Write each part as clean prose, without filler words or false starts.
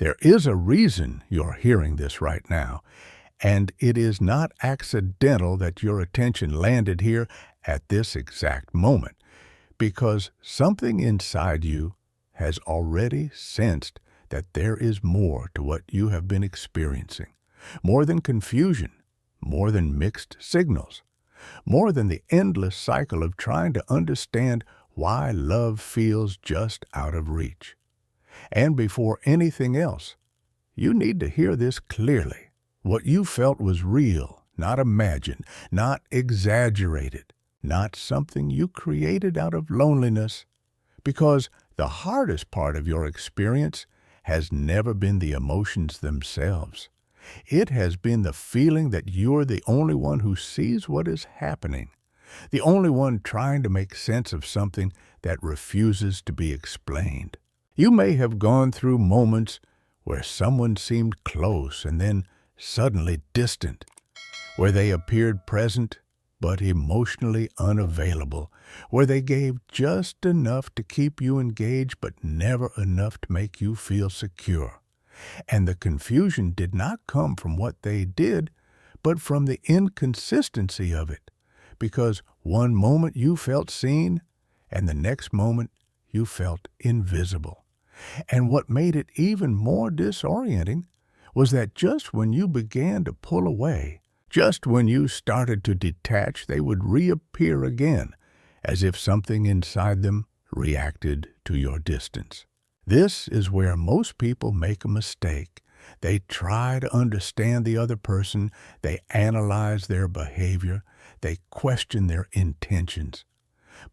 There is a reason you're hearing this right now, and it is not accidental that your attention landed here at this exact moment, because something inside you has already sensed that there is more to what you have been experiencing, more than confusion, more than mixed signals, more than the endless cycle of trying to understand why love feels just out of reach. And before anything else, you need to hear this clearly. What you felt was real, not imagined, not exaggerated, not something you created out of loneliness, because the hardest part of your experience has never been the emotions themselves. It has been the feeling that you're the only one who sees what is happening, the only one trying to make sense of something that refuses to be explained. You may have gone through moments where someone seemed close and then suddenly distant, where they appeared present but emotionally unavailable, where they gave just enough to keep you engaged but never enough to make you feel secure. And the confusion did not come from what they did, but from the inconsistency of it, because one moment you felt seen, and the next moment you felt invisible. And what made it even more disorienting was that just when you began to pull away, just when you started to detach, they would reappear again, as if something inside them reacted to your distance. This is where most people make a mistake. They try to understand the other person, they analyze their behavior, they question their intentions.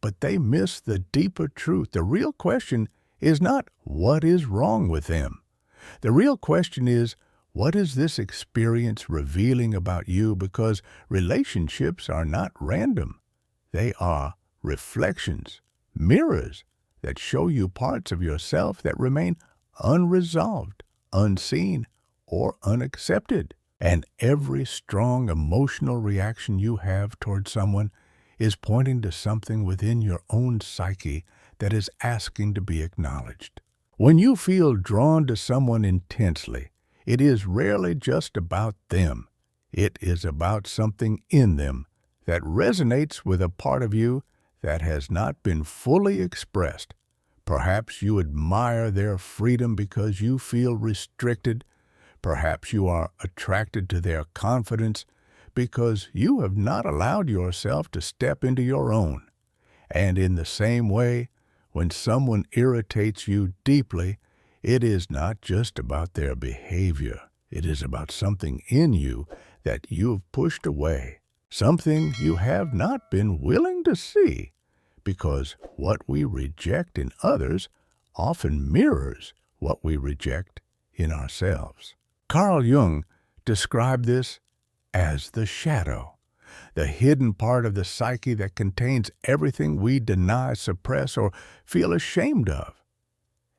But they miss the deeper truth. The real question is not what is wrong with them. The real question is, what is this experience revealing about you? Because relationships are not random. They are reflections, mirrors that show you parts of yourself that remain unresolved, unseen, or unaccepted. And every strong emotional reaction you have toward someone is pointing to something within your own psyche that is asking to be acknowledged. When you feel drawn to someone intensely, it is rarely just about them. It is about something in them that resonates with a part of you that has not been fully expressed. Perhaps you admire their freedom because you feel restricted. Perhaps you are attracted to their confidence because you have not allowed yourself to step into your own. And in the same way, when someone irritates you deeply, it is not just about their behavior. It is about something in you that you have pushed away, something you have not been willing to see, because what we reject in others often mirrors what we reject in ourselves. Carl Jung described this as the shadow, the hidden part of the psyche that contains everything we deny, suppress, or feel ashamed of.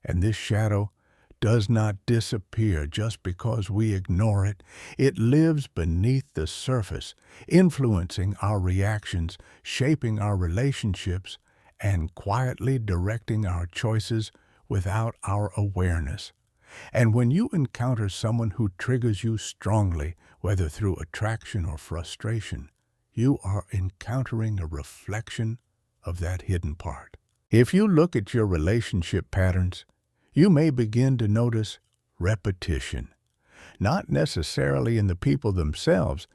And this shadow does not disappear just because we ignore it. It lives beneath the surface, influencing our reactions, shaping our relationships, and quietly directing our choices without our awareness. And when you encounter someone who triggers you strongly, whether through attraction or frustration, you are encountering a reflection of that hidden part. If you look at your relationship patterns, you may begin to notice repetition, not necessarily in the people themselves,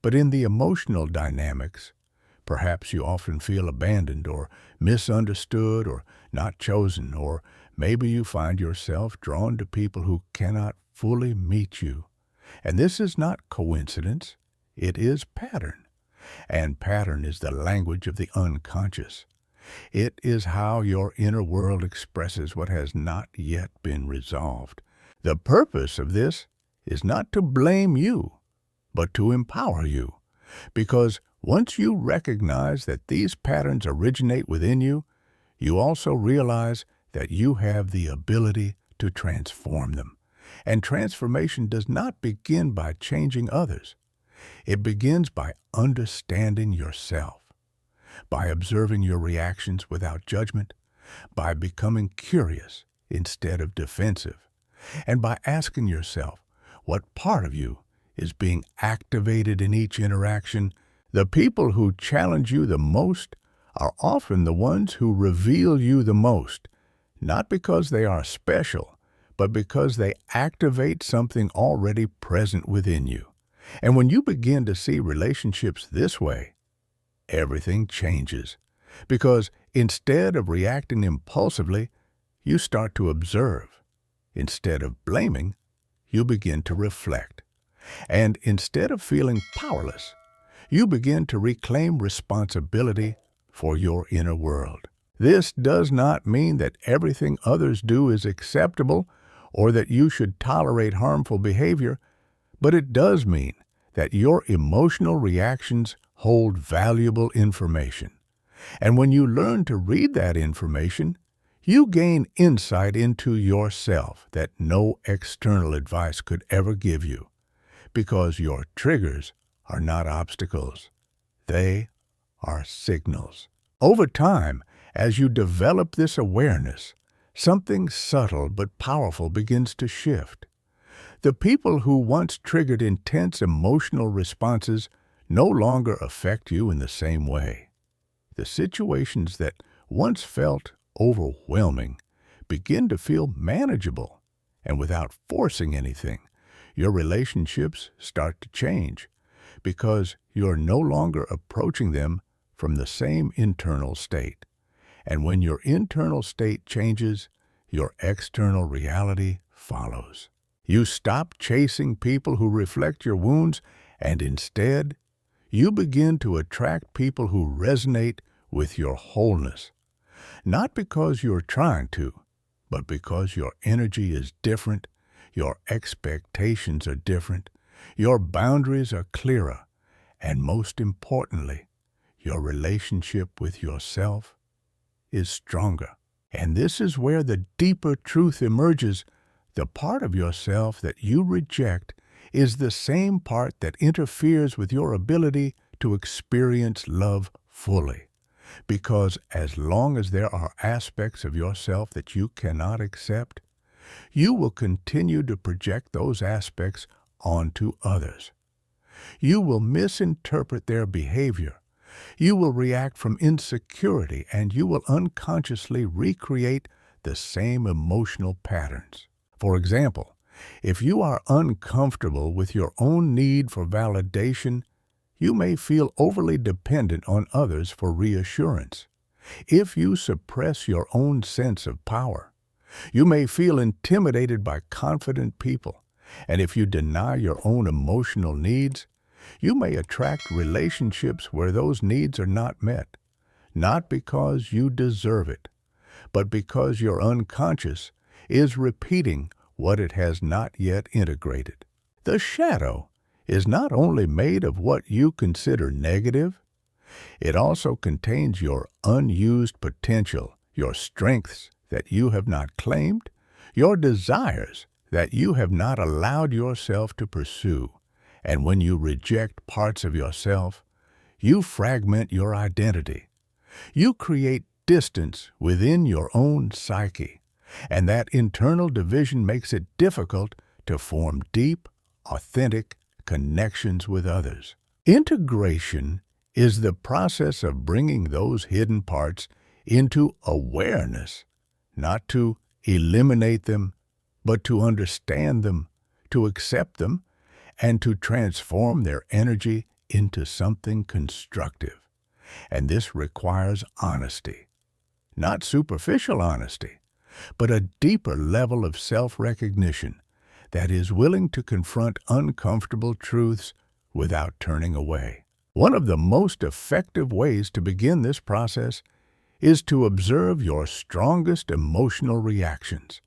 but in the emotional dynamics. Perhaps you often feel abandoned or misunderstood or not chosen, or maybe you find yourself drawn to people who cannot fully meet you. And this is not coincidence, it is pattern. And pattern is the language of the unconscious. It is how your inner world expresses what has not yet been resolved. The purpose of this is not to blame you, but to empower you. Because once you recognize that these patterns originate within you, you also realize that you have the ability to transform them. And transformation does not begin by changing others. It begins by understanding yourself, by observing your reactions without judgment, by becoming curious instead of defensive, And by asking yourself what part of you is being activated in each interaction, the people who challenge you the most are often the ones who reveal you the most, not because they are special, but because they activate something already present within you. And when you begin to see relationships this way, everything changes. Because instead of reacting impulsively, you start to observe. Instead of blaming, you begin to reflect. And instead of feeling powerless, you begin to reclaim responsibility for your inner world. This does not mean that everything others do is acceptable or that you should tolerate harmful behavior, but it does mean that your emotional reactions hold valuable information. And when you learn to read that information, you gain insight into yourself that no external advice could ever give you, because your triggers are not obstacles. They are signals. Over time, as you develop this awareness, something subtle but powerful begins to shift. The people who once triggered intense emotional responses no longer affect you in the same way. The situations that once felt overwhelming begin to feel manageable, and without forcing anything, your relationships start to change because you're no longer approaching them from the same internal state. And when your internal state changes, your external reality follows. You stop chasing people who reflect your wounds, and instead, you begin to attract people who resonate with your wholeness. Not because you're trying to, but because your energy is different, your expectations are different, your boundaries are clearer, and most importantly, your relationship with yourself is stronger. And this is where the deeper truth emerges. The part of yourself that you reject is the same part that interferes with your ability to experience love fully. Because as long as there are aspects of yourself that you cannot accept, you will continue to project those aspects onto others. You will misinterpret their behavior. You will react from insecurity, and you will unconsciously recreate the same emotional patterns. For example, if you are uncomfortable with your own need for validation, you may feel overly dependent on others for reassurance. If you suppress your own sense of power, you may feel intimidated by confident people. And if you deny your own emotional needs, you may attract relationships where those needs are not met, not because you deserve it, but because your unconscious is repeating what it has not yet integrated. The shadow is not only made of what you consider negative, it also contains your unused potential, your strengths that you have not claimed, your desires that you have not allowed yourself to pursue. And when you reject parts of yourself, you fragment your identity. You create distance within your own psyche, and that internal division makes it difficult to form deep, authentic connections with others. Integration is the process of bringing those hidden parts into awareness, not to eliminate them, but to understand them, to accept them, and to transform their energy into something constructive. And this requires honesty. Not superficial honesty, but a deeper level of self-recognition that is willing to confront uncomfortable truths without turning away. One of the most effective ways to begin this process is to observe your strongest emotional reactions,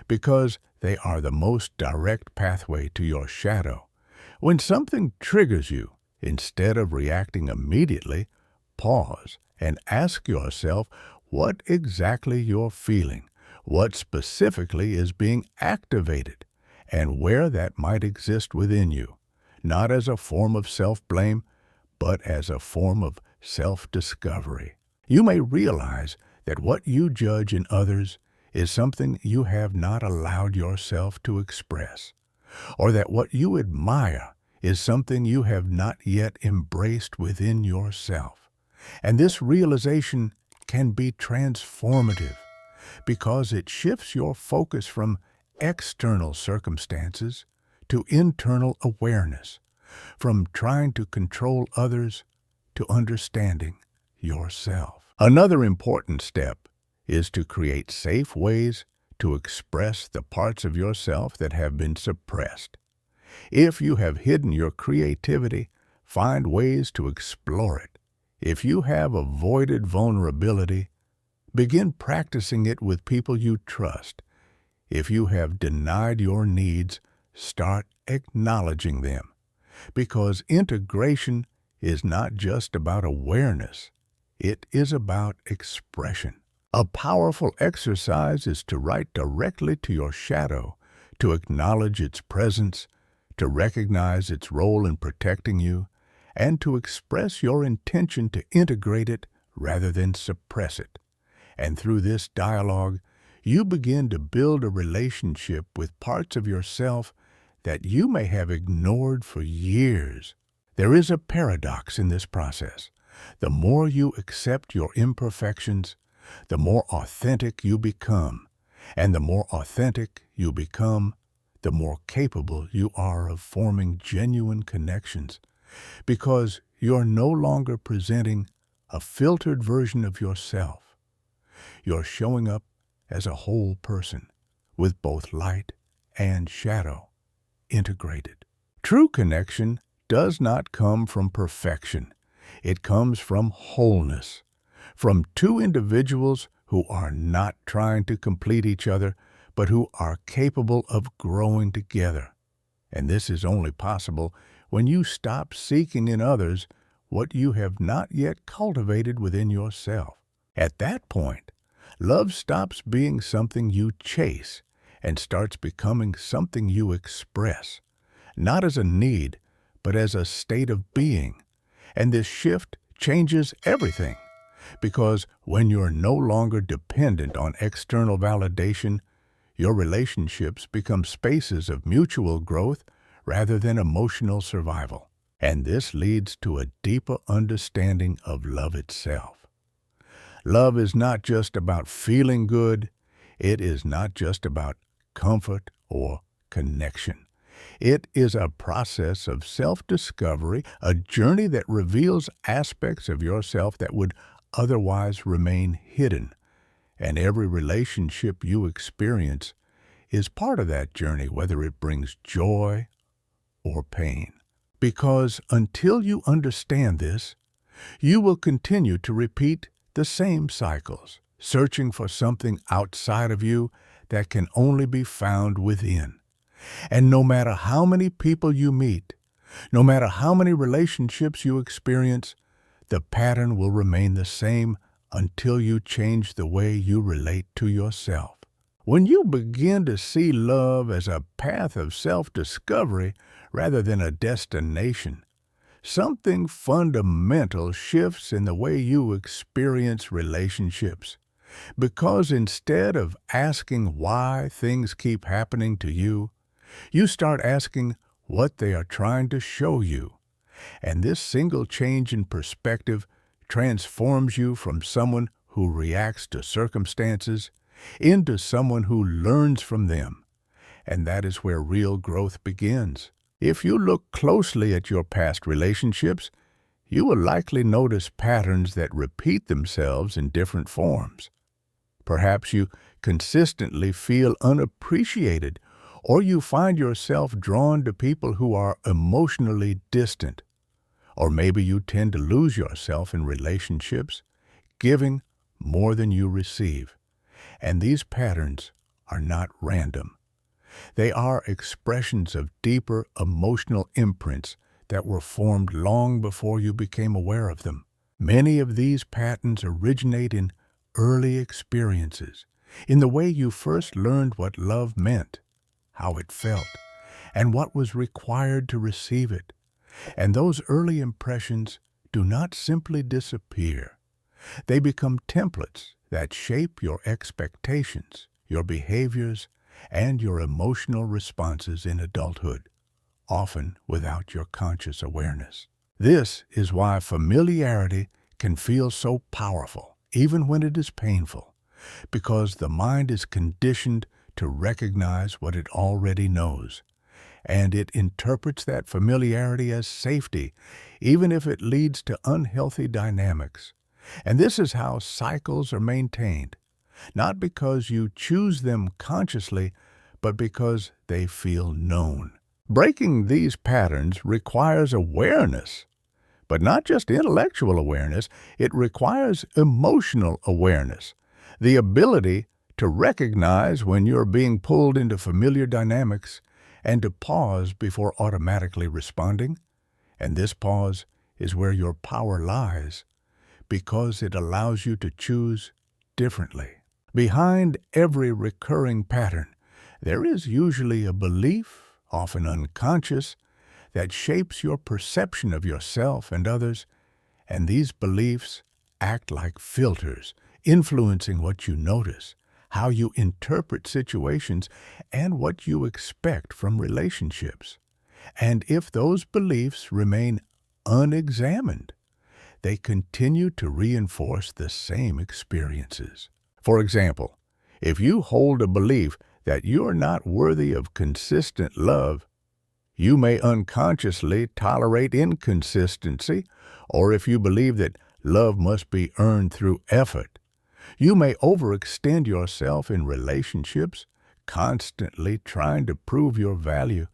because they are the most direct pathway to your shadow. When something triggers you, instead of reacting immediately, pause and ask yourself what exactly you're feeling, what specifically is being activated, and where that might exist within you, not as a form of self-blame, but as a form of self-discovery. You may realize that what you judge in others is something you have not allowed yourself to express, or that what you admire is something you have not yet embraced within yourself. And this realization can be transformative because it shifts your focus from external circumstances to internal awareness, from trying to control others to understanding yourself. Another important step is to create safe ways to express the parts of yourself that have been suppressed. If you have hidden your creativity, find ways to explore it. If you have avoided vulnerability, begin practicing it with people you trust. If you have denied your needs, start acknowledging them. Because integration is not just about awareness, it is about expression. A powerful exercise is to write directly to your shadow, to acknowledge its presence, to recognize its role in protecting you, and to express your intention to integrate it rather than suppress it. And through this dialogue, you begin to build a relationship with parts of yourself that you may have ignored for years. There is a paradox in this process. The more you accept your imperfections, the more authentic you become. And the more authentic you become, the more capable you are of forming genuine connections, because you're no longer presenting a filtered version of yourself. You're showing up as a whole person, with both light and shadow integrated. True connection does not come from perfection. It comes from wholeness, from two individuals who are not trying to complete each other, but who are capable of growing together. And this is only possible when you stop seeking in others what you have not yet cultivated within yourself. At that point, love stops being something you chase and starts becoming something you express, not as a need, but as a state of being. And this shift changes everything, because when you're no longer dependent on external validation, your relationships become spaces of mutual growth rather than emotional survival. And this leads to a deeper understanding of love itself. Love is not just about feeling good. It is not just about comfort or connection. It is a process of self-discovery, a journey that reveals aspects of yourself that would otherwise remain hidden. And every relationship you experience is part of that journey, whether it brings joy or pain. Because until you understand this, you will continue to repeat the same cycles, searching for something outside of you that can only be found within. And no matter how many people you meet, no matter how many relationships you experience, the pattern will remain the same until you change the way you relate to yourself. When you begin to see love as a path of self-discovery rather than a destination, something fundamental shifts in the way you experience relationships. Because instead of asking why things keep happening to you, you start asking what they are trying to show you. And this single change in perspective transforms you from someone who reacts to circumstances into someone who learns from them. And that is where real growth begins. If you look closely at your past relationships, you will likely notice patterns that repeat themselves in different forms. Perhaps you consistently feel unappreciated, or you find yourself drawn to people who are emotionally distant. Or maybe you tend to lose yourself in relationships, giving more than you receive. And these patterns are not random. They are expressions of deeper emotional imprints that were formed long before you became aware of them. Many of these patterns originate in early experiences, in the way you first learned what love meant, how it felt, and what was required to receive it. And those early impressions do not simply disappear. They become templates that shape your expectations, your behaviors, and your emotional responses in adulthood, often without your conscious awareness. This is why familiarity can feel so powerful, even when it is painful, because the mind is conditioned to recognize what it already knows, and it interprets that familiarity as safety, even if it leads to unhealthy dynamics. And this is how cycles are maintained, not because you choose them consciously, but because they feel known. Breaking these patterns requires awareness, but not just intellectual awareness. It requires emotional awareness, the ability to recognize when you're being pulled into familiar dynamics and to pause before automatically responding. And this pause is where your power lies, because it allows you to choose differently. Behind every recurring pattern, there is usually a belief, often unconscious, that shapes your perception of yourself and others, and these beliefs act like filters, influencing what you notice, how you interpret situations, and what you expect from relationships. And if those beliefs remain unexamined, they continue to reinforce the same experiences. For example, if you hold a belief that you're not worthy of consistent love, you may unconsciously tolerate inconsistency, or if you believe that love must be earned through effort, you may overextend yourself in relationships, constantly trying to prove your value.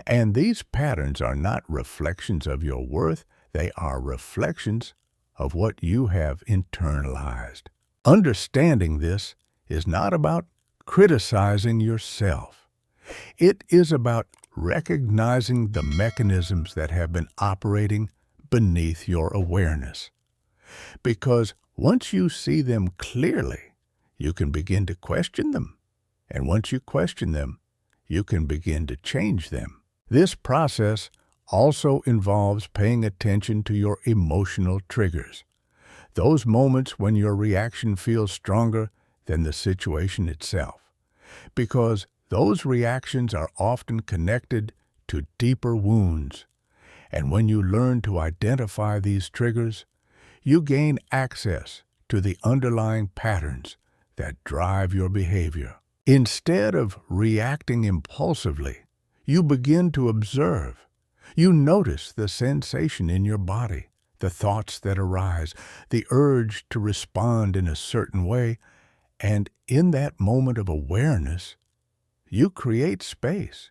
And these patterns are not reflections of your worth, they are reflections of what you have internalized. Understanding this is not about criticizing yourself. It is about recognizing the mechanisms that have been operating beneath your awareness. Because once you see them clearly, you can begin to question them. And once you question them, you can begin to change them. This process also involves paying attention to your emotional triggers, those moments when your reaction feels stronger than the situation itself, because those reactions are often connected to deeper wounds. And when you learn to identify these triggers, you gain access to the underlying patterns that drive your behavior. Instead of reacting impulsively, you begin to observe. You notice the sensation in your body, the thoughts that arise, the urge to respond in a certain way, and in that moment of awareness, you create space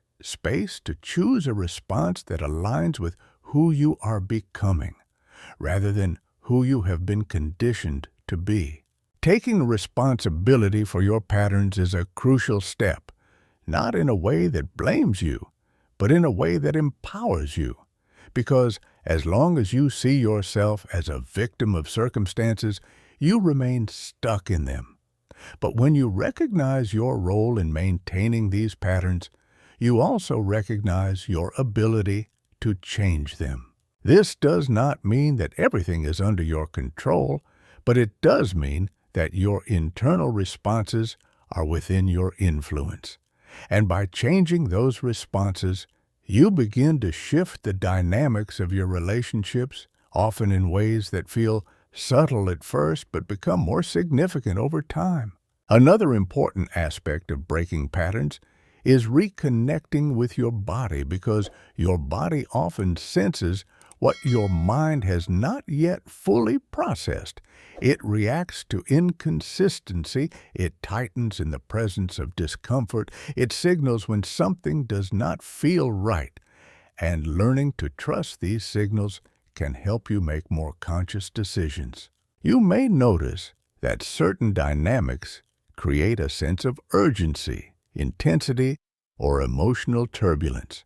to choose a response that aligns with who you are becoming, rather than who you have been conditioned to be. Taking responsibility for your patterns is a crucial step, not in a way that blames you, but in a way that empowers you. Because as long as you see yourself as a victim of circumstances, you remain stuck in them. But when you recognize your role in maintaining these patterns, you also recognize your ability to change them. This does not mean that everything is under your control, but it does mean that your internal responses are within your influence. And by changing those responses, you begin to shift the dynamics of your relationships, often in ways that feel subtle at first but become more significant over time. Another important aspect of breaking patterns is reconnecting with your body, because your body often senses what your mind has not yet fully processed. It reacts to inconsistency, it tightens in the presence of discomfort, it signals when something does not feel right. And learning to trust these signals can help you make more conscious decisions. You may notice that certain dynamics create a sense of urgency, intensity, or emotional turbulence.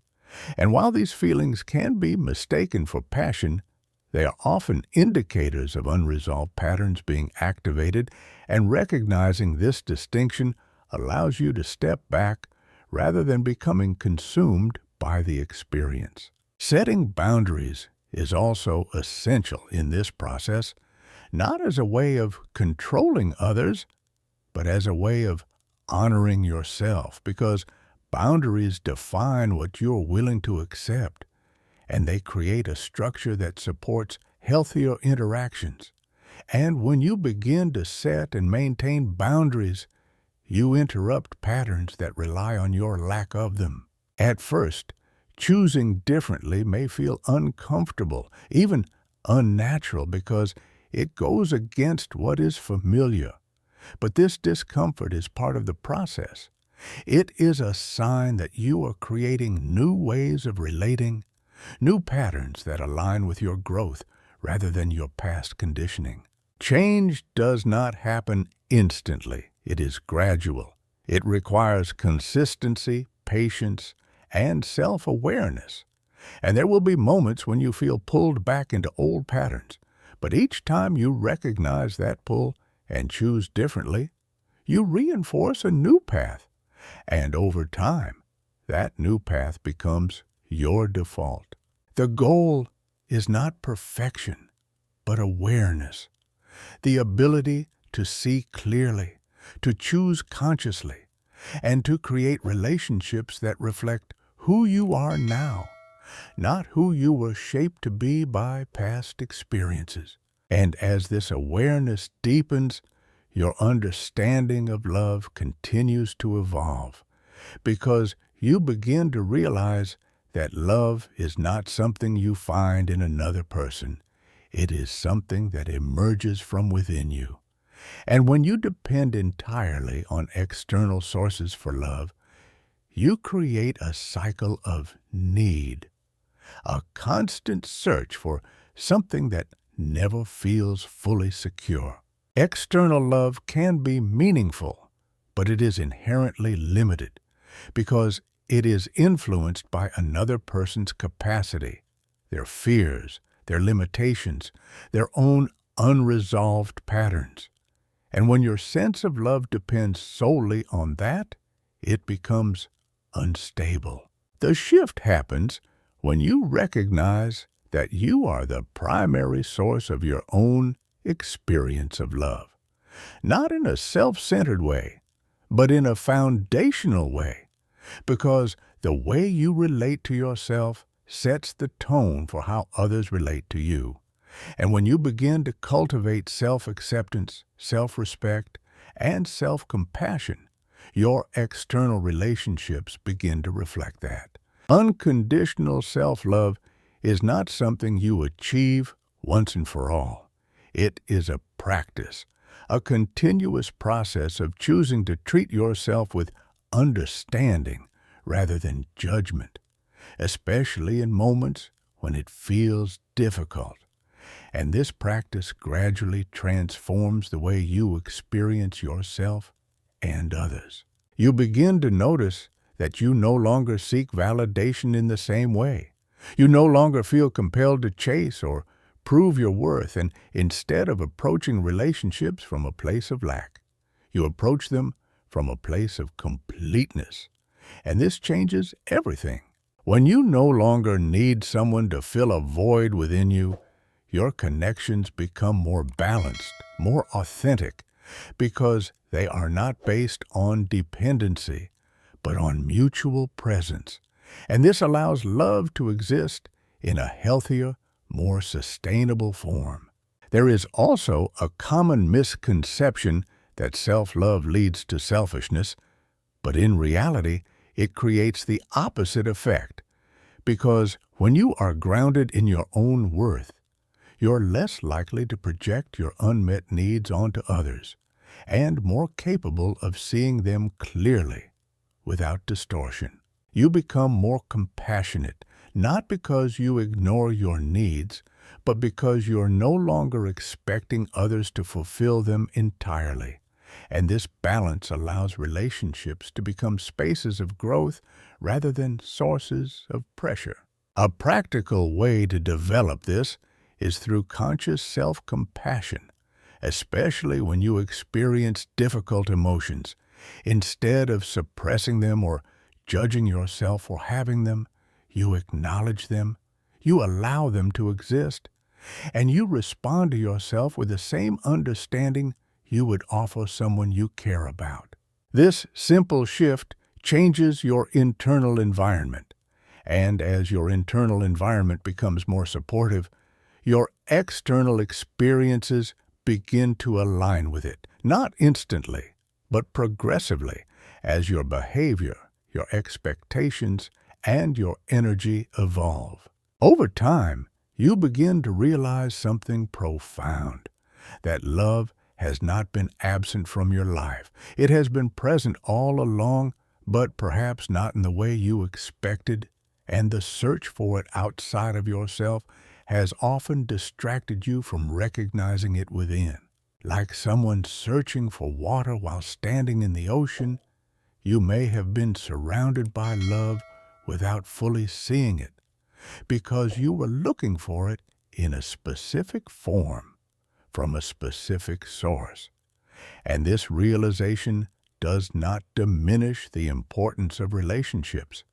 And while these feelings can be mistaken for passion, they are often indicators of unresolved patterns being activated, and recognizing this distinction allows you to step back rather than becoming consumed by the experience. Setting boundaries is also essential in this process, not as a way of controlling others, but as a way of honoring yourself, because boundaries define what you're willing to accept, and they create a structure that supports healthier interactions. And when you begin to set and maintain boundaries, you interrupt patterns that rely on your lack of them. At first, choosing differently may feel uncomfortable, even unnatural, because it goes against what is familiar. But this discomfort is part of the process. It is a sign that you are creating new ways of relating, new patterns that align with your growth rather than your past conditioning. Change does not happen instantly. It is gradual. It requires consistency, patience, and self-awareness. And there will be moments when you feel pulled back into old patterns. But each time you recognize that pull and choose differently, you reinforce a new path. And over time, that new path becomes your default. The goal is not perfection, but awareness. The ability to see clearly, to choose consciously, and to create relationships that reflect who you are now, not who you were shaped to be by past experiences. And as this awareness deepens, your understanding of love continues to evolve, because you begin to realize that love is not something you find in another person. It is something that emerges from within you. And when you depend entirely on external sources for love, you create a cycle of need, a constant search for something that never feels fully secure. External love can be meaningful, but it is inherently limited because it is influenced by another person's capacity, their fears, their limitations, their own unresolved patterns. And when your sense of love depends solely on that, it becomes unstable. The shift happens when you recognize that you are the primary source of your own experience of love, not in a self-centered way, but in a foundational way, because the way you relate to yourself sets the tone for how others relate to you. And when you begin to cultivate self-acceptance, self-respect, and self-compassion, your external relationships begin to reflect that. Unconditional self-love is not something you achieve once and for all. It is a practice, a continuous process of choosing to treat yourself with understanding rather than judgment, especially in moments when it feels difficult. And this practice gradually transforms the way you experience yourself and others. You begin to notice that you no longer seek validation in the same way. You no longer feel compelled to chase or prove your worth, and instead of approaching relationships from a place of lack, you approach them from a place of completeness. And this changes everything. When you no longer need someone to fill a void within you, your connections become more balanced, more authentic, because they are not based on dependency, but on mutual presence. And this allows love to exist in a healthier, more sustainable form. There is also a common misconception that self-love leads to selfishness, but in reality, it creates the opposite effect, because when you are grounded in your own worth, you're less likely to project your unmet needs onto others, and more capable of seeing them clearly, without distortion. You become more compassionate, not because you ignore your needs, but because you're no longer expecting others to fulfill them entirely. And this balance allows relationships to become spaces of growth rather than sources of pressure. A practical way to develop this is through conscious self-compassion, especially when you experience difficult emotions. Instead of suppressing them or judging yourself for having them, you acknowledge them, you allow them to exist, and you respond to yourself with the same understanding you would offer someone you care about. This simple shift changes your internal environment. And as your internal environment becomes more supportive, your external experiences begin to align with it, not instantly, but progressively, as your behavior, your expectations, and your energy evolve. Over time, you begin to realize something profound, that love has not been absent from your life. It has been present all along, but perhaps not in the way you expected, and the search for it outside of yourself has often distracted you from recognizing it within. Like someone searching for water while standing in the ocean, you may have been surrounded by love without fully seeing it, because you were looking for it in a specific form, from a specific source. And this realization does not diminish the importance of relationships.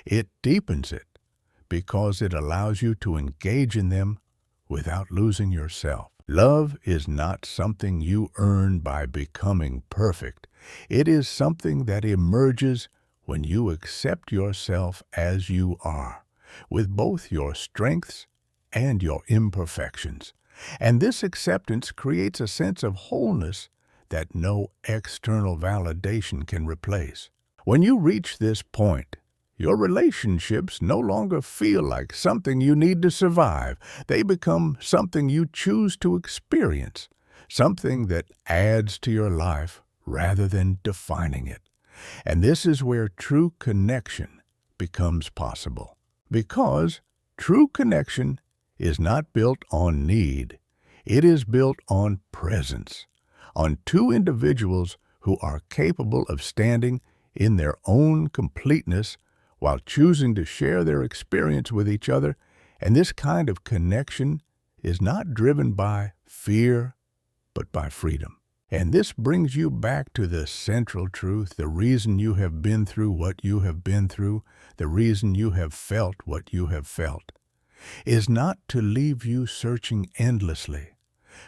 It deepens it, because it allows you to engage in them without losing yourself. Love is not something you earn by becoming perfect. It is something that emerges when you accept yourself as you are, with both your strengths and your imperfections. And this acceptance creates a sense of wholeness that no external validation can replace. When you reach this point, your relationships no longer feel like something you need to survive. They become something you choose to experience, something that adds to your life rather than defining it. And this is where true connection becomes possible. Because true connection is not built on need. It is built on presence, on two individuals who are capable of standing in their own completeness while choosing to share their experience with each other. And this kind of connection is not driven by fear, but by freedom. And this brings you back to the central truth, the reason you have been through what you have been through, the reason you have felt what you have felt, is not to leave you searching endlessly,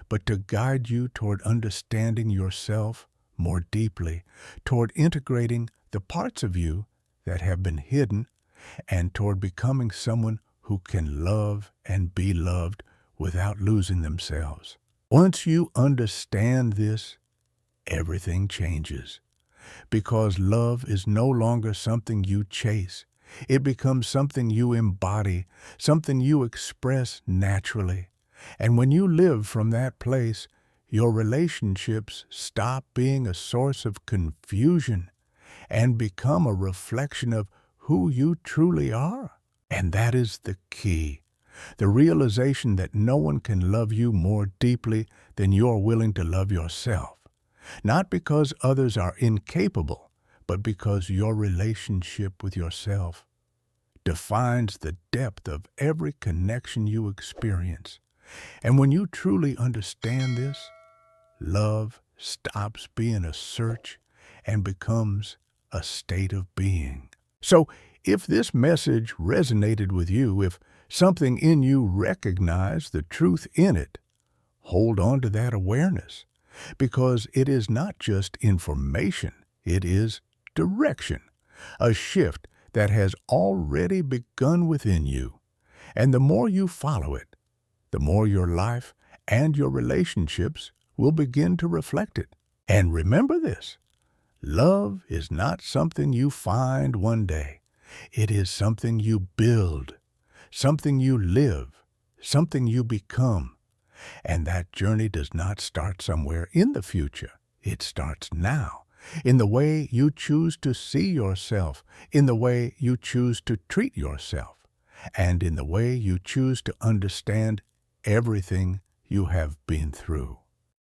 but to guide you toward understanding yourself more deeply, toward integrating the parts of you that have been hidden, and toward becoming someone who can love and be loved without losing themselves. Once you understand this, everything changes, because love is no longer something you chase. It becomes something you embody, something you express naturally. And when you live from that place, your relationships stop being a source of confusion and become a reflection of who you truly are. And that is the key. The realization that no one can love you more deeply than you're willing to love yourself. Not because others are incapable, but because your relationship with yourself defines the depth of every connection you experience. And when you truly understand this, love stops being a search and becomes a state of being. So, if this message resonated with you, if something in you recognized the truth in it, hold on to that awareness, because it is not just information, it is direction, a shift that has already begun within you. And the more you follow it, the more your life and your relationships will begin to reflect it. And remember this, love is not something you find one day. It is something you build, something you live, something you become. And that journey does not start somewhere in the future. It starts now, in the way you choose to see yourself, in the way you choose to treat yourself, and in the way you choose to understand everything you have been through.